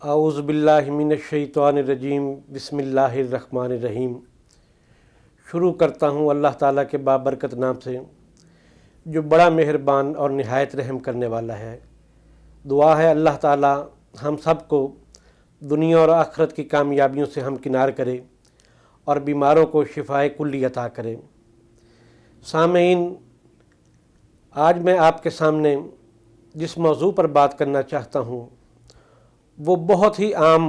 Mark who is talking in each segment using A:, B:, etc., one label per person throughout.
A: आऊज़ु बिल्लाहि मिनश्शैतानिर्रजीम बिस्मिल्लाहिर्रहमानिर्रहीम। शुरू करता हूँ अल्लाह ताला के बाबरकत नाम से जो बड़ा मेहरबान और निहायत रहम करने वाला है। दुआ है अल्लाह ताला हम सब को दुनिया और आखिरत की कामयाबियों से हमकिनार करे और बीमारों को शिफाए कुल्ली अता करे। सामीन, आज मैं आपके सामने जिस मौजू पर बात करना चाहता हूँ वो बहुत ही आम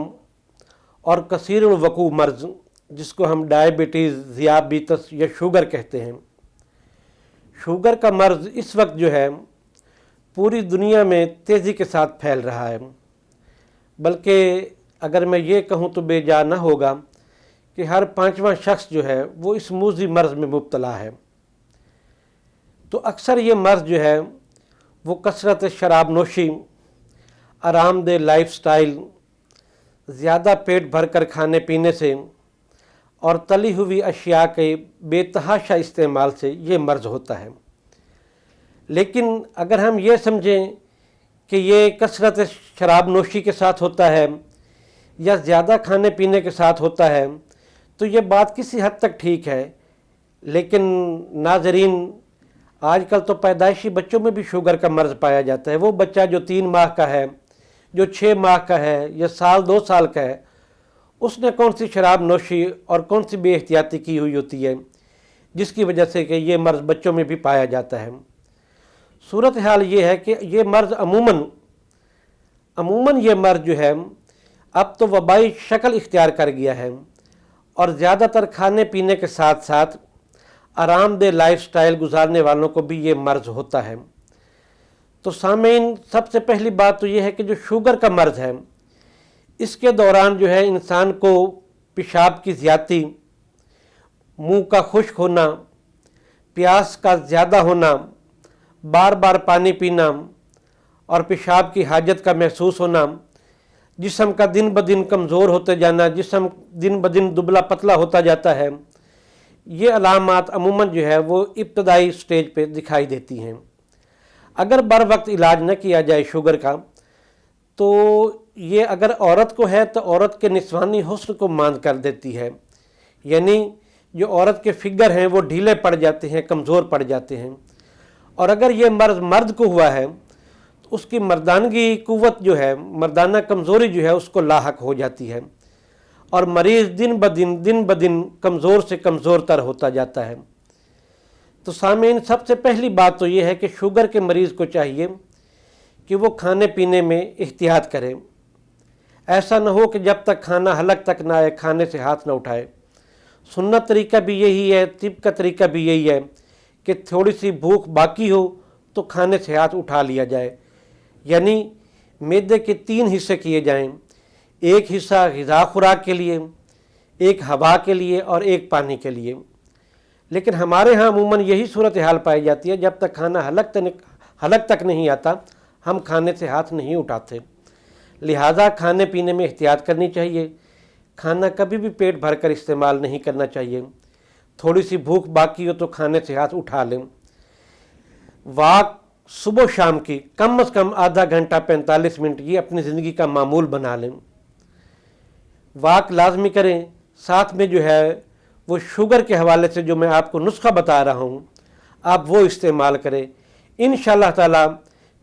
A: और कसीरुल वकू मर्ज़ जिसको हम डायबिटीज़, ज़ियाबीतस या शुगर कहते हैं। शुगर का मर्ज़ इस वक्त जो है पूरी दुनिया में तेज़ी के साथ फैल रहा है, बल्कि अगर मैं ये कहूँ तो बेजा न होगा कि हर पाँचवां शख्स जो है वो इस मूज़ी मर्ज़ में मुब्तला है। तो अक्सर ये मर्ज़ जो है वो कसरत शराब नोशी, आरामदेह लाइफस्टाइल, ज़्यादा पेट भर कर खाने पीने से और तली हुई अशिया के बेतहाशा इस्तेमाल से ये मर्ज़ होता है। लेकिन अगर हम ये समझें कि ये कसरत शराब नोशी के साथ होता है या ज़्यादा खाने पीने के साथ होता है तो ये बात किसी हद तक ठीक है। लेकिन नाज़रीन, आजकल तो पैदाइशी बच्चों में भी शुगर का मर्ज़ पाया जाता है। वो बच्चा जो 3 माह का है, जो 6 माह का है या साल 2 साल का है, उसने कौन सी शराब नोशी और कौन सी बेएहतियाती की हुई होती है जिसकी वजह से कि ये मर्ज़ बच्चों में भी पाया जाता है। सूरत हाल ये है कि ये मर्ज़ अमूमन ये मर्ज़ जो है अब तो वबाई शक्ल इख्तियार कर गया है और ज़्यादातर खाने पीने के साथ साथ आरामदेह लाइफस्टाइल गुजारने वालों को भी ये मर्ज़ होता है। तो सामीन, सबसे पहली बात तो ये है कि जो शुगर का मर्ज़ है इसके दौरान जो है इंसान को पेशाब की ज़्यादती, मुंह का खुश्क होना, प्यास का ज़्यादा होना, बार बार पानी पीना और पेशाब की हाजत का महसूस होना, जिस्म का दिन ब दिन कमज़ोर होते जाना, जिस्म दिन ब दिन दुबला पतला होता जाता है, ये अलामात अमूमन जो है वो इब्तदाई स्टेज पे दिखाई देती हैं। अगर बर वक्त इलाज न किया जाए शुगर का तो ये अगर औरत को है तो औरत के निस्वानी हुस्न को मांद कर देती है, यानी जो औरत के फिगर हैं वो ढीले पड़ जाते हैं, कमज़ोर पड़ जाते हैं। और अगर ये मर्ज़ मर्द को हुआ है तो उसकी मर्दानगी कुव्वत जो है, मर्दाना कमज़ोरी जो है उसको लाहक हो जाती है और मरीज़ दिन ब दिन कमज़ोर से कमज़ोर तर होता जाता है। तो सामीन, सबसे पहली बात तो ये है कि शुगर के मरीज़ को चाहिए कि वो खाने पीने में एहतियात करें। ऐसा न हो कि जब तक खाना हलक तक ना आए खाने से हाथ न उठाए। सुन्नत तरीका भी यही है, तिब का तरीका भी यही है कि थोड़ी सी भूख बाकी हो तो खाने से हाथ उठा लिया जाए। यानी मैदे के 3 हिस्से किए जाएं, एक हिस्सा ग़िज़ा खुराक के लिए, एक हवा के लिए और एक पानी के लिए। लेकिन हमारे यहाँ अमूमन यही सूरत हाल पाई जाती है, जब तक खाना हलक तक नहीं आता हम खाने से हाथ नहीं उठाते। लिहाजा खाने पीने में एहतियात करनी चाहिए। खाना कभी भी पेट भर कर इस्तेमाल नहीं करना चाहिए। थोड़ी सी भूख बाकी हो तो खाने से हाथ उठा लें। वाक सुबह शाम की कम से कम आधा घंटा 45 मिनट ये अपनी ज़िंदगी का मामूल बना लें। वाक लाजमी करें। साथ में जो है वो शुगर के हवाले से जो मैं आपको नुस्खा बता रहा हूँ आप वो इस्तेमाल करें। इंशाअल्लाह ताला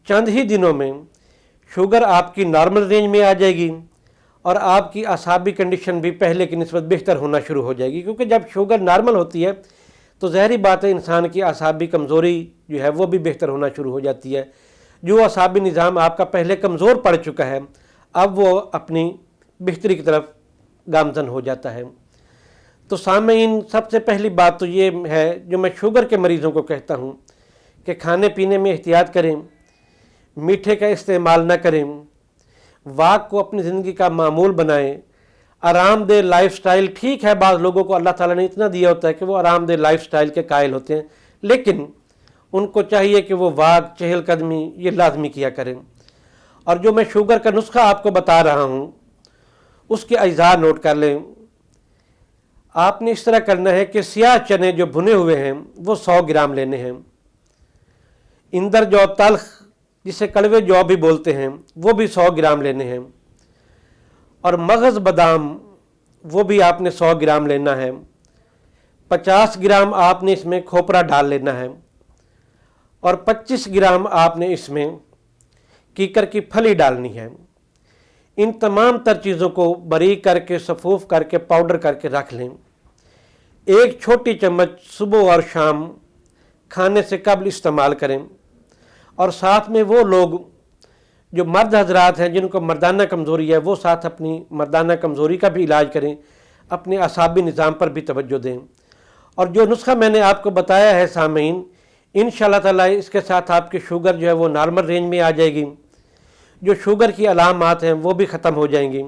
A: चंद ही दिनों में शुगर आपकी नॉर्मल रेंज में आ जाएगी और आपकी असाबी कंडीशन भी पहले की निस्बत बेहतर होना शुरू हो जाएगी। क्योंकि जब शुगर नॉर्मल होती है तो ज़ाहिरी बात है इंसान की असाबी कमज़ोरी जो है वो भी बेहतर होना शुरू हो जाती है। जो असाबी निज़ाम आपका पहले कमज़ोर पड़ चुका है अब वो अपनी बेहतरी की तरफ गामज़न हो जाता है। तो सामीन, सबसे पहली बात तो ये है जो मैं शुगर के मरीज़ों को कहता हूँ कि खाने पीने में एहतियात करें, मीठे का इस्तेमाल न करें, वाक को अपनी ज़िंदगी का मामूल बनाएं, आरामदेह लाइफस्टाइल। ठीक है, बाज़ लोगों को अल्लाह ताला ने इतना दिया होता है कि वो आरामदेह लाइफस्टाइल के कायल होते हैं, लेकिन उनको चाहिए कि वो वाक, चहलकदमी ये लाजमी किया करें। और जो मैं शुगर का नुस्खा आपको बता रहा हूँ उसके अज्जा नोट कर लें। आपने इस तरह करना है कि सियाह चने जो भुने हुए हैं वो 100 ग्राम लेने हैं। इंदर जौ तल्ख जिसे कड़वे जौ भी बोलते हैं वो भी 100 ग्राम लेने हैं। और मगज़ बादाम वो भी आपने 100 ग्राम लेना है। 50 ग्राम आपने इसमें खोपरा डाल लेना है और 25 ग्राम आपने इसमें कीकर की फली डालनी है। इन तमाम तर चीज़ों को बारीक करके सफूफ करके पाउडर करके रख लें। एक छोटी चम्मच सुबह और शाम खाने से कबल इस्तेमाल करें। और साथ में वो लोग जो मर्द हजरात हैं जिनको मर्दाना कमज़ोरी है, वो साथ अपनी मर्दाना कमज़ोरी का भी इलाज करें, अपने असाबी निज़ाम पर भी तवज्जो दें। और जो नुस्खा मैंने आपको बताया है सामीन, इंशाअल्लाह ताला इसके साथ आपकी शुगर जो है वो नॉर्मल रेंज में आ जाएगी, जो शुगर की अलामात हैं वो भी ख़त्म हो जाएंगी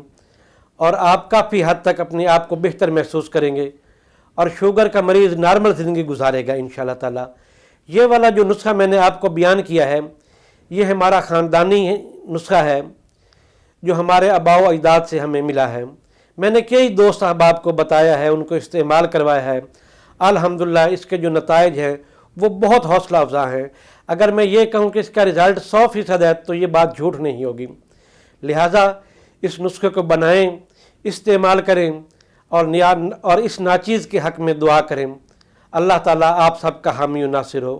A: और आप काफ़ी हद तक अपने आप को बेहतर महसूस करेंगे और शुगर का मरीज़ नॉर्मल ज़िंदगी गुजारेगा इंशाअल्लाह ताला। ये वाला जो नुस्खा मैंने आपको बयान किया है, ये हमारा ख़ानदानी नुस्खा है जो हमारे आबाओ अजदाद से हमें मिला है। मैंने कई दोस्त अहबाब को बताया है, उनको इस्तेमाल करवाया है। अल्हम्दुलिल्लाह इसके जो नताइज हैं वो बहुत हौसला अफजा हैं। अगर मैं ये कहूँ कि इसका रिज़ल्ट 100% है तो ये बात झूठ नहीं होगी। लिहाजा इस नुस्खे को बनाएं, इस्तेमाल करें और इस नाचीज़ के हक़ में दुआ करें। अल्लाह ताला आप सबका हामी व नासिर हो।